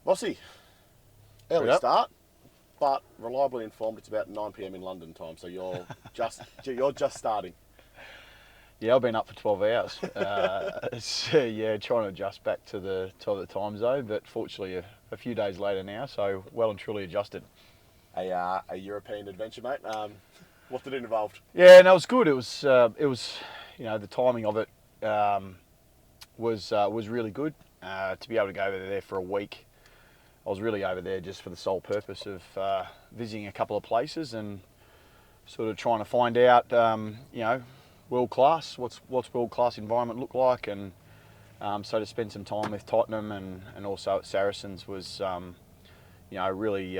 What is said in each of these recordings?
Bossy, early Yep. start, but reliably informed it's about 9 p.m. in London time, so you're just starting. Yeah, I've been up for 12 hours. Yeah, trying to adjust back to the time zone, but fortunately a few days later now, so well and truly adjusted. A European adventure, mate. What did it involve? Yeah, no, it was good. It was, the timing of it was really good. To be able to go over there for a week, I was really over there just for the sole purpose of visiting a couple of places and sort of trying to find out, world class. What's world class environment look like, and so to spend some time with Tottenham and also at Saracens was, really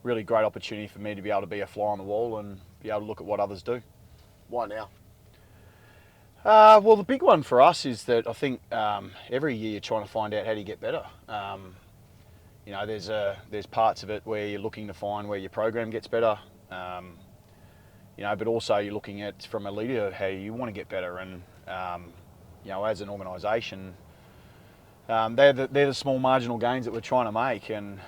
really great opportunity for me to be able to be a fly on the wall and be able to look at what others do. Why now? Well, the big one for us is that I think every year you're trying to find out how do you get better. There's parts of it where you're looking to find where your program gets better. But also you're looking at from a leader how you want to get better, and as an organisation, they're the small marginal gains that we're trying to make, and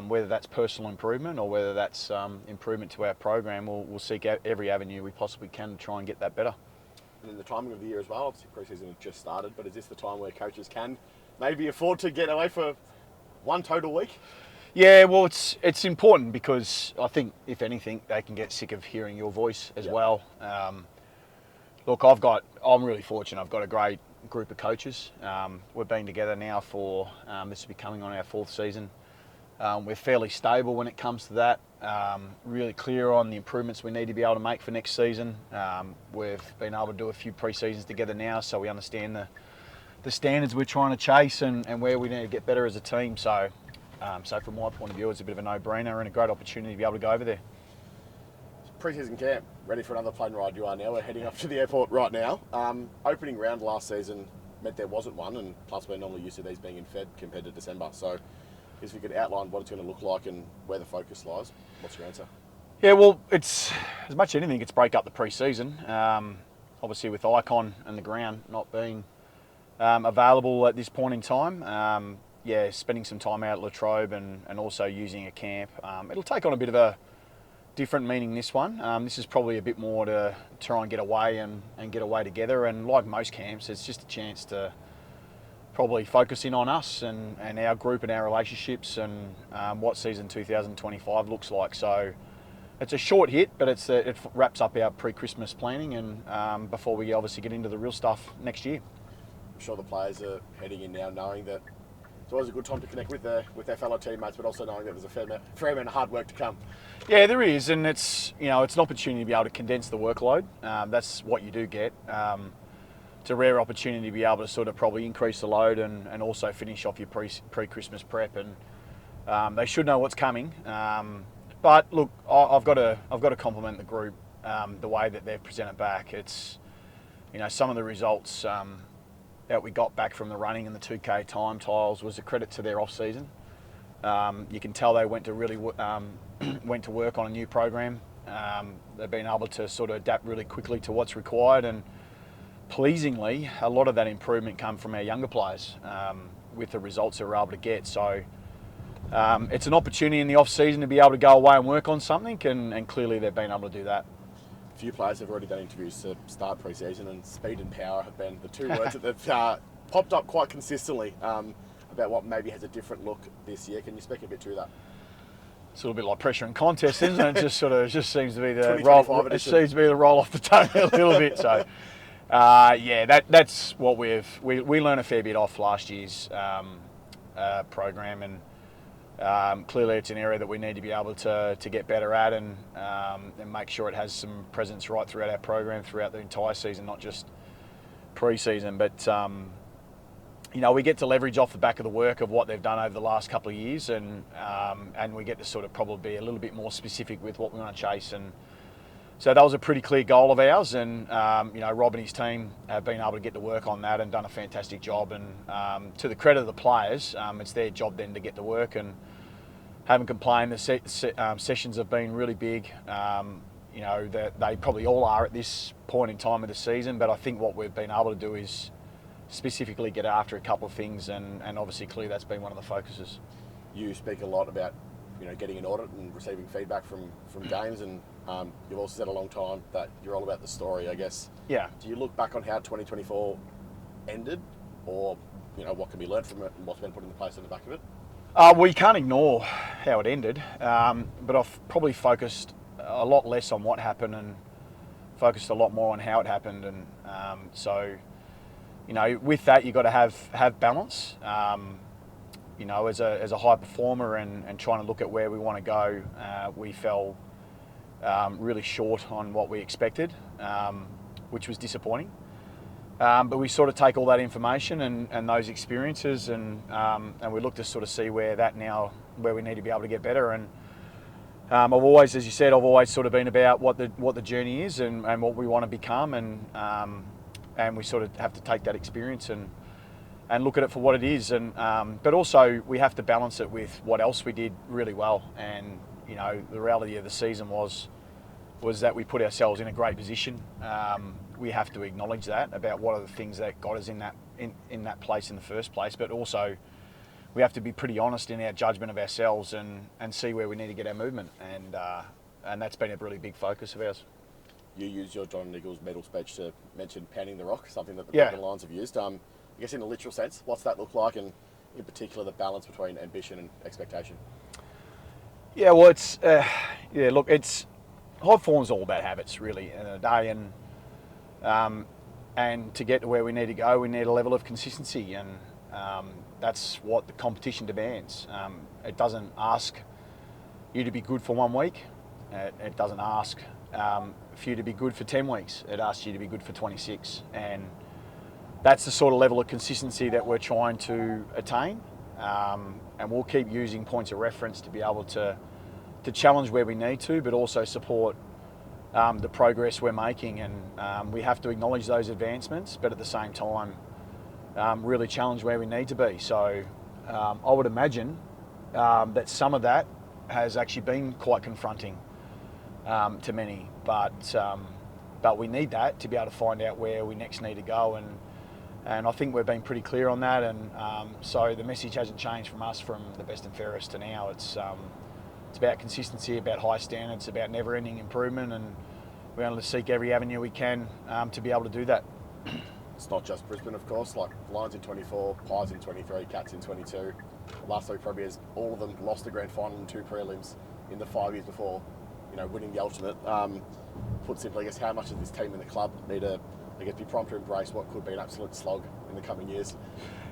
whether that's personal improvement or whether that's improvement to our program, we'll seek out every avenue we possibly can to try and get that better. And in the timing of the year as well, obviously pre-season has just started, but is this the time where coaches can maybe afford to get away for one total week? Yeah, well, it's important because I think if anything, they can get sick of hearing your voice as well. Look, I'm really fortunate. I've got a great group of coaches. We've been together now for this will be coming on our 4th season. We're fairly stable when it comes to that. Really clear on the improvements we need to be able to make for next season. We've been able to do a few pre-seasons together now, so we understand the standards we're trying to chase and where we need to get better as a team. So from my point of view, it's a bit of a no-brainer and a great opportunity to be able to go over there. Pre-season camp, ready for another plane ride you are now. We're heading up to the airport right now. Opening round last season meant there wasn't one, and plus we're normally used to these being in Feb compared to December. So if you could outline what it's going to look like and where the focus lies, what's your answer? Yeah, well, it's as much as anything, it's break up the pre-season. Obviously with Icon and the ground not being available at this point in time, spending some time out at Latrobe and also using a camp. It'll take on a bit of a different meaning, this one. This is probably a bit more to try and get away and get away together, and like most camps, it's just a chance to probably focus in on us and our group and our relationships and what season 2025 looks like. So it's a short hit, but it wraps up our pre-Christmas planning and before we obviously get into the real stuff next year. I'm sure the players are heading in now knowing that it's always a good time to connect with their fellow teammates, but also knowing that there's a fair amount of hard work to come. Yeah, there is, and it's an opportunity to be able to condense the workload. That's what you do get. It's a rare opportunity to be able to sort of probably increase the load and also finish off your pre-Christmas prep, and they should know what's coming. But look, I've got to compliment the group, the way that they've presented back. It's some of the results that we got back from the running and the 2K time trials was a credit to their off season. You can tell they went to work on a new program. They've been able to sort of adapt really quickly to what's required, and pleasingly, a lot of that improvement come from our younger players with the results they were able to get. So it's an opportunity in the off season to be able to go away and work on something, and clearly they've been able to do that. A few players have already done interviews to start pre-season, and speed and power have been the two words that have popped up quite consistently about what maybe has a different look this year. Can you speak a bit to that? It's a little bit like pressure and contest, isn't it? It just seems to be the 2025 roll. It seems to be the roll off the tongue a little bit. So, that's what we learned a fair bit off last year's program, and clearly it's an area that we need to be able to get better at and make sure it has some presence right throughout our program, throughout the entire season, not just pre-season. But we get to leverage off the back of the work of what they've done over the last couple of years, and we get to sort of probably be a little bit more specific with what we want to chase. And so that was a pretty clear goal of ours, and Rob and his team have been able to get to work on that and done a fantastic job. And to the credit of the players, it's their job then to get to work, and haven't complained. The sessions have been really big. They probably all are at this point in time of the season, but I think what we've been able to do is specifically get after a couple of things, and obviously clearly that's been one of the focuses. You speak a lot about getting an audit and receiving feedback from games, and you've also said a long time that you're all about the story, I guess. Yeah. Do you look back on how 2024 ended, or what can be learned from it and what's been put into place on the back of it? Well, you can't ignore how it ended, but I've probably focused a lot less on what happened and focused a lot more on how it happened. And so, with that, you've got to have balance. As a high performer and trying to look at where we want to go, we fell really short on what we expected, which was disappointing. But we sort of take all that information and those experiences and we look to sort of see where we need to be able to get better. And I've always, as you said, sort of been about what the journey is and what we want to become, and we sort of have to take that experience and look at it for what it is. And but also we have to balance it with what else we did really well. And the reality of the season was that we put ourselves in a great position. We have to acknowledge that about what are the things that got us in that place in the first place, but also we have to be pretty honest in our judgment of ourselves and see where we need to get our movement, and that's been a really big focus of ours. You used your John Nichols medal speech to mention pounding the rock, something that the Broken Lions have used. I guess in a literal sense, what's that look like, and in particular the balance between ambition and expectation? Yeah, well, it's high form's all about habits, really, in a day, and to get to where we need to go, we need a level of consistency, and that's what the competition demands. It doesn't ask you to be good for 1 week. It doesn't ask for you to be good for 10 weeks. It asks you to be good for 26, and that's the sort of level of consistency that we're trying to attain. And we'll keep using points of reference to be able to challenge where we need to, but also support the progress we're making. And we have to acknowledge those advancements, but at the same time, really challenge where we need to be. So I would imagine that some of that has actually been quite confronting to many, but we need that to be able to find out where we next need to go. And I think we've been pretty clear on that, and so the message hasn't changed from us from the best and fairest to now. It's about consistency, about high standards, about never-ending improvement, and we're going to seek every avenue we can to be able to do that. It's not just Brisbane, of course. Like Lions in 24, Pies in 23, Cats in 22. Last three premiers, all of them lost the grand final and 2 prelims in the 5 years before, winning the ultimate. Put simply, I guess, how much does this team and the club need to, be prompt to embrace what could be an absolute slog in the coming years?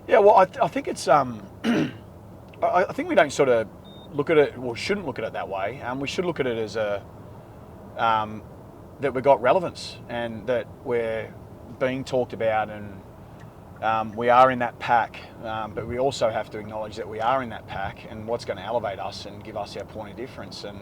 Yeah, well, I think it's I think we don't sort of look at it, or shouldn't look at it that way. We should look at it as that we've got relevance and that we're being talked about, and we are in that pack. But we also have to acknowledge that we are in that pack, and what's going to elevate us and give us our point of difference. And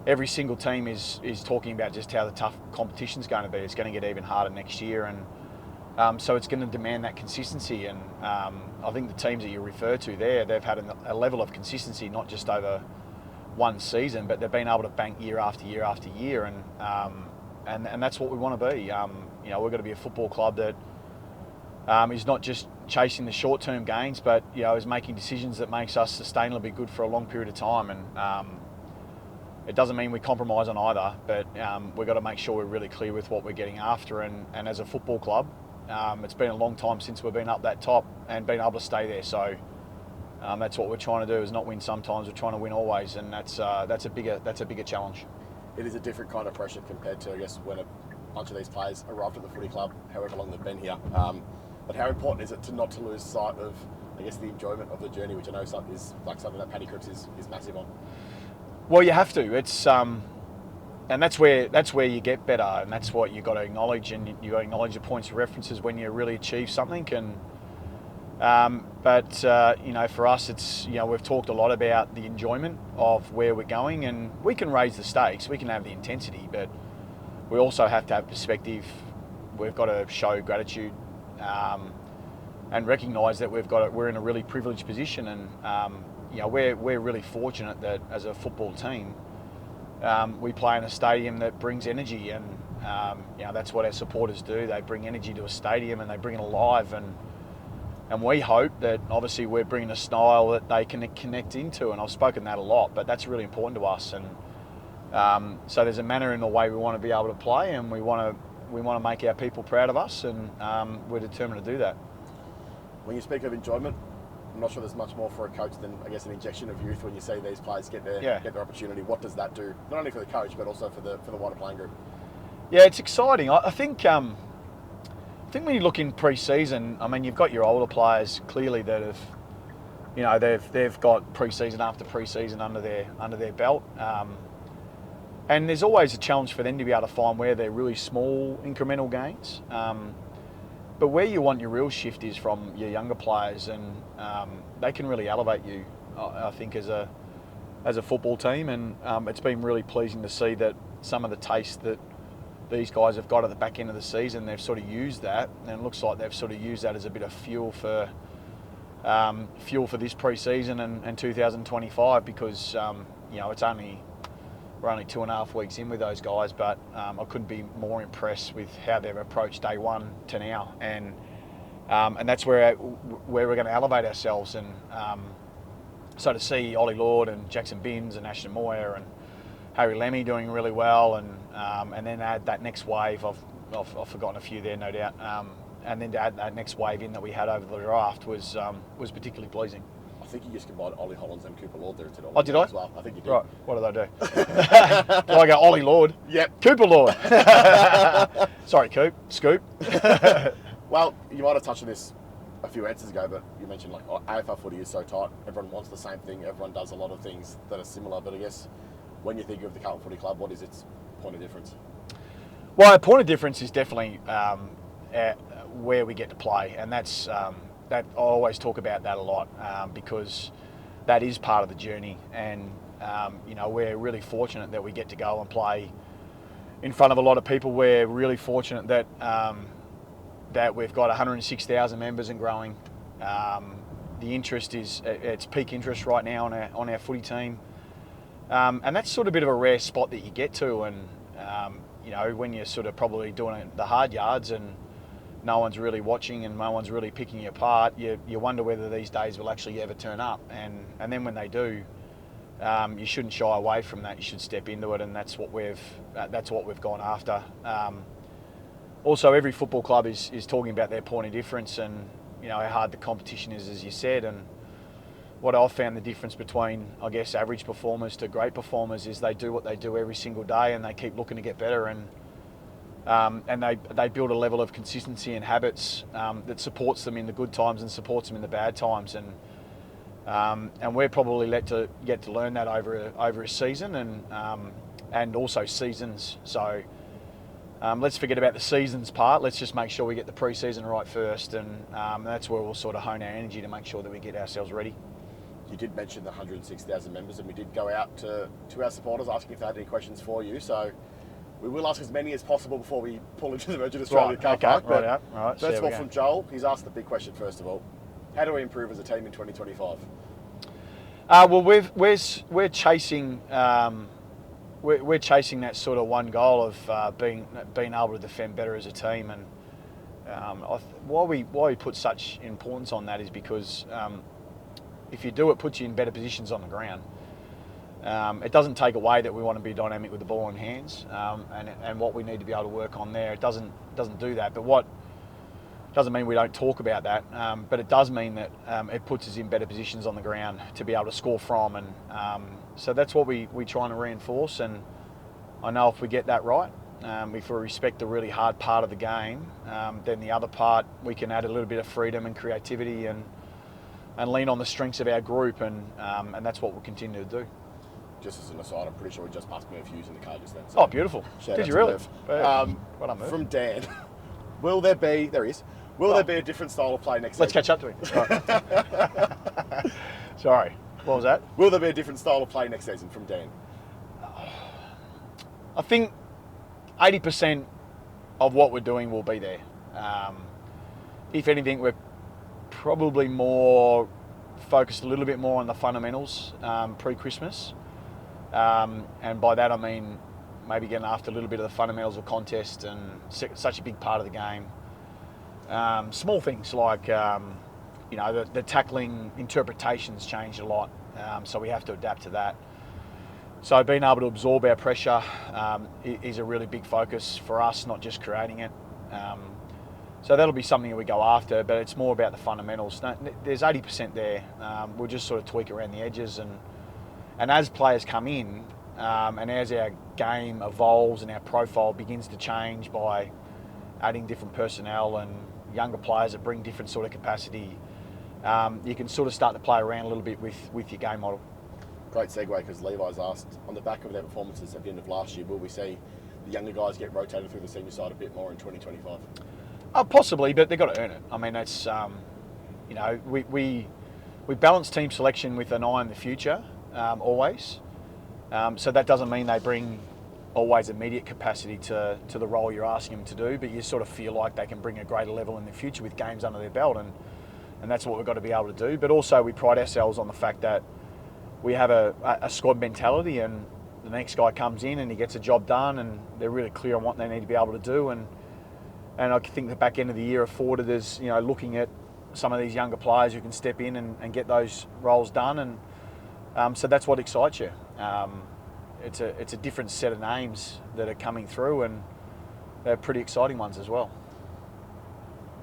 every single team is talking about just how the tough competition's going to be. It's going to get even harder next year, and so it's going to demand that consistency. And I think the teams that you refer to there, they've had a level of consistency, not just over one season, but they've been able to bank year after year after year, and that's what we want to be. We've got to be a football club that is not just chasing the short-term gains, but is making decisions that makes us sustainably good for a long period of time. And it doesn't mean we compromise on either, but we've got to make sure we're really clear with what we're getting after. And as a football club, it's been a long time since we've been up that top and been able to stay there. So that's what we're trying to do, is not win sometimes, we're trying to win always, and that's a bigger challenge. It is a different kind of pressure compared to, I guess, when a bunch of these players arrived at the footy club, however long they've been here. But how important is it not to lose sight of, I guess, the enjoyment of the journey, which I know is like something that Paddy Cripps is massive on? Well, you have to. It's and that's where you get better, and that's what you got to acknowledge, and you got to acknowledge the points of references when you really achieve something. But for us, it's we've talked a lot about the enjoyment of where we're going, and we can raise the stakes, we can have the intensity, but we also have to have perspective. We've got to show gratitude and recognise that we're in a really privileged position, and we're really fortunate that as a football team we play in a stadium that brings energy, and that's what our supporters do. They bring energy to a stadium and they bring it alive, and we hope that obviously we're bringing a style that they can connect into, and I've spoken that a lot, but that's really important to us. And so there's a manner in the way we want to be able to play, and we want to make our people proud of us, and we're determined to do that. When you speak of enjoyment, I'm not sure there's much more for a coach than, I guess, an injection of youth when you see these players get their opportunity. What does that do, not only for the coach, but also for the wider playing group? Yeah, it's exciting. I think when you look in pre-season, I mean, you've got your older players clearly that have, they've got pre-season after pre-season under their belt, and there's always a challenge for them to be able to find where they're really small incremental gains. But where you want your real shift is from your younger players, and they can really elevate you, I think, as a football team. And it's been really pleasing to see that some of the taste that these guys have got at the back end of the season, they've sort of used that, and it looks like they've sort of used that as a bit of fuel for this pre-season and 2025, because we're only 2.5 weeks in with those guys, but I couldn't be more impressed with how they've approached day one to now, and that's where we're going to elevate ourselves. And so to see Ollie Lord and Jackson Binns and Ashton Moyer and Harry Lemmy doing really well, and then add that next wave. I've forgotten a few there, no doubt. And then to add that next wave in that we had over the draft was particularly pleasing. I think you just combined Ollie Hollands and Cooper Lord there today. Oh, did I? As well. I think you did. Right. What did I do? Did I go Ollie Lord? Yep. Cooper Lord. Sorry, Scoop. Well, you might have touched on this a few answers ago, but you mentioned like AFL footy is so tight. Everyone wants the same thing. Everyone does a lot of things that are similar. But I guess when you think of the Carlton Footy Club, what is its point of difference? Well, our point of difference is definitely where we get to play, and that's that I always talk about that a lot, because that is part of the journey. And we're really fortunate that we get to go and play in front of a lot of people. We're really fortunate that that we've got 106,000 members and growing. The interest is it's peak interest right now on our footy team, and that's sort of a bit of a rare spot that you get to. And when you're sort of probably doing the hard yards and no one's really watching and no one's really picking you apart, you wonder whether these days will actually ever turn up. And then when they do, you shouldn't shy away from that. You should step into it, and that's what we've gone after. Also, every football club is talking about their point of difference, and how hard the competition is, as you said. And what I've found the difference between, I guess, average performers to great performers is they do what they do every single day, and they keep looking to get better, and they build a level of consistency and habits that supports them in the good times and supports them in the bad times. And we're probably get to learn that over a season and also seasons. So let's forget about the seasons part. Let's just make sure we get the pre-season right first, and that's where we'll sort of hone our energy to make sure that we get ourselves ready. You did mention the 106,000 members, and we did go out to our supporters asking if they had any questions for you. So we will ask as many as possible before we pull into the Virgin Australia car park. Right. First of all, from Joel, he's asked the big question first of all. How do we improve as a team in 2025? Well, we're chasing we're chasing that sort of one goal of being able to defend better as a team. And why we put such importance on that is because if you do, it puts you in better positions on the ground. It doesn't take away that we want to be dynamic with the ball in hands, and what we need to be able to work on there. It doesn't do that. But what doesn't mean we don't talk about that. But it does mean that it puts us in better positions on the ground to be able to score from, and so that's what we're trying to reinforce. And I know if we get that right, if we respect the really hard part of the game, then the other part we can add a little bit of freedom and creativity and lean on the strengths of our group, and that's what we'll continue to do. Just as an aside, I'm pretty sure we just passed Murph Hughes in the car just then. So beautiful. Did you really? Well done, Murph. From Dan, will there be a different style of play next season? Let's catch up to him. Sorry, what was that? Will there be a different style of play next season from Dan? I think 80% of what we're doing will be there. If anything, we're probably more focused a little bit more on the fundamentals pre-Christmas. And by that I mean maybe getting after a little bit of the fundamentals of contest and such a big part of the game. Small things like, the tackling interpretations changed a lot, so we have to adapt to that. So being able to absorb our pressure is a really big focus for us, not just creating it. So that'll be something that we go after, but it's more about the fundamentals. There's 80% there. We'll just sort of tweak around the edges, and as players come in, and as our game evolves and our profile begins to change by adding different personnel and younger players that bring different sort of capacity, you can sort of start to play around a little bit with your game model. Great segue, because Levi's asked, on the back of their performances at the end of last year, will we see the younger guys get rotated through the senior side a bit more in 2025? Possibly, but they've got to earn it. I mean, it's we balance team selection with an eye on the future, always. So that doesn't mean they bring always immediate capacity to the role you're asking them to do, but you sort of feel like they can bring a greater level in the future with games under their belt, and that's what we've got to be able to do. But also we pride ourselves on the fact that we have a squad mentality, and the next guy comes in and he gets a job done, and they're really clear on what they need to be able to do. And I think the back end of the year afforded us, looking at some of these younger players who can step in and get those roles done. And so that's what excites you. It's a different set of names that are coming through, and they're pretty exciting ones as well.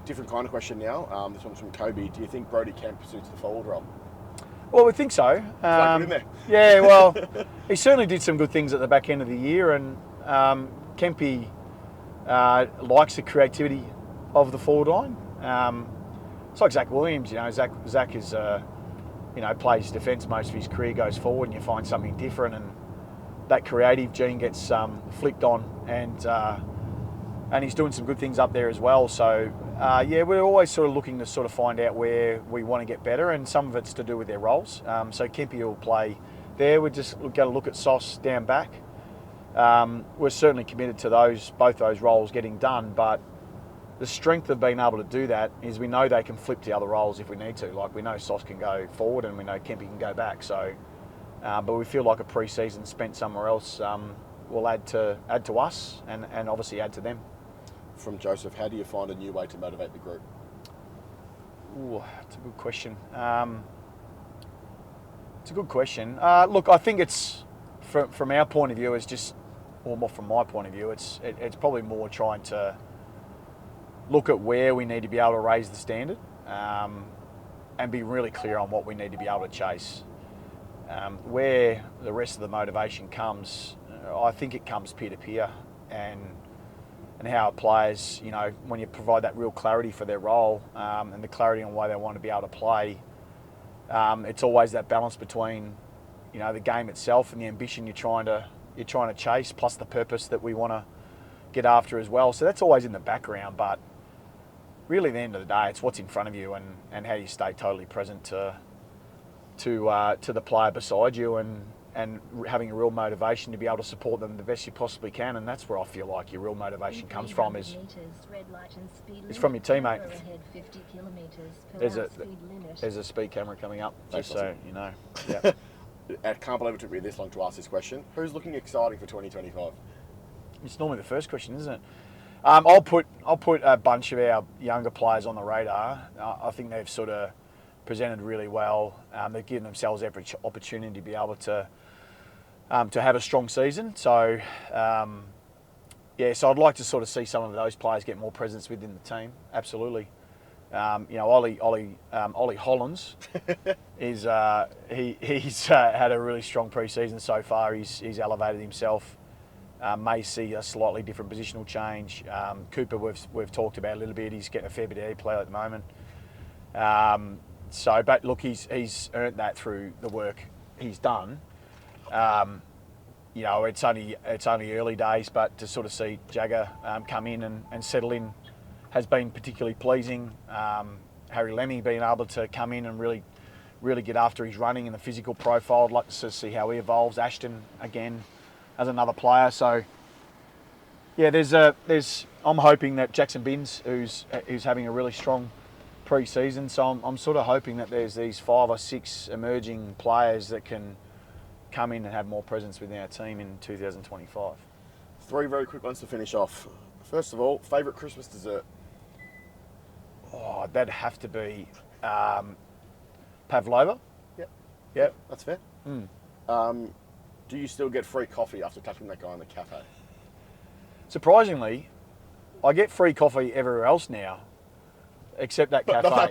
Different kind of question now. This one's from Kobe. Do you think Brodie Kemp suits the forward role? Well, we think so. Put in there. Yeah, well, he certainly did some good things at the back end of the year, and Kempy likes the creativity of the forward line. It's like Zach Williams. Zach is plays defence most of his career, goes forward, and you find something different, and that creative gene gets flicked on, and he's doing some good things up there as well. So we're always sort of looking to sort of find out where we want to get better, and some of it's to do with their roles. So Kempy will play there. We're just going to look at Sauce down back. We're certainly committed to both those roles getting done, but the strength of being able to do that is we know they can flip to other roles if we need to. Like, we know Sauce can go forward and we know Kempy can go back. So, but we feel like a pre-season spent somewhere else will add to us and obviously add to them. From Joseph, how do you find a new way to motivate the group? Ooh, that's a good question. Look, I think it's from our point of view, it's just, or more from my point of view, it's probably more trying to look at where we need to be able to raise the standard, and be really clear on what we need to be able to chase. Where the rest of the motivation comes, I think it comes peer-to-peer, and how players, when you provide that real clarity for their role, and the clarity on why they want to be able to play, it's always that balance between, the game itself and the ambition you're trying to chase, plus the purpose that we want to get after as well. So that's always in the background, but really at the end of the day, it's what's in front of you and how you stay totally present to the player beside you, and having a real motivation to be able to support them the best you possibly can. And that's where I feel like your real motivation comes from, is from your teammate. There's a speed camera coming up, just so you know. Yeah. I can't believe it took me this long to ask this question. Who's looking exciting for 2025? It's normally the first question, isn't it? I'll put a bunch of our younger players on the radar. I think they've sort of presented really well. They've given themselves every opportunity to be able to have a strong season. So, so I'd like to sort of see some of those players get more presence within the team. Absolutely. Ollie Hollands he's had a really strong pre-season so far. He's elevated himself. May see a slightly different positional change. Cooper, we've talked about a little bit. He's getting a fair bit of airplay at the moment. But look, he's earned that through the work he's done. It's only early days, but to sort of see Jagger come in and settle in has been particularly pleasing. Harry Lemmy being able to come in and really get after his running and the physical profile. I'd like to see how he evolves. Ashton again as another player. So I'm hoping that Jackson Binns, who's having a really strong pre-season. So I'm sort of hoping that there's these 5 or 6 emerging players that can come in and have more presence within our team in 2025. 3 very quick ones to finish off. First of all, favourite Christmas dessert? Oh, that'd have to be pavlova. Yep. Yep. That's fair. Mm. Do you still get free coffee after touching that guy in the cafe? Surprisingly, I get free coffee everywhere else now, except that cafe. Not that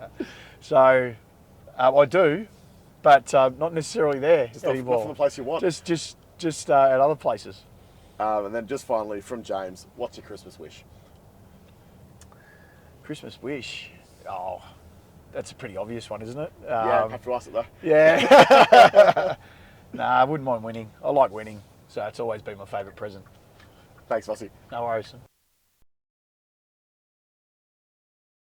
place. So I do, but not necessarily there Just anymore. not from the place you want. Just at other places. And then just finally, from James, what's your Christmas wish? Christmas wish. Oh, that's a pretty obvious one, isn't it? Yeah, have to ask it though. Yeah. Nah, I wouldn't mind winning. I like winning, so it's always been my favourite present. Thanks, Vossi. No worries.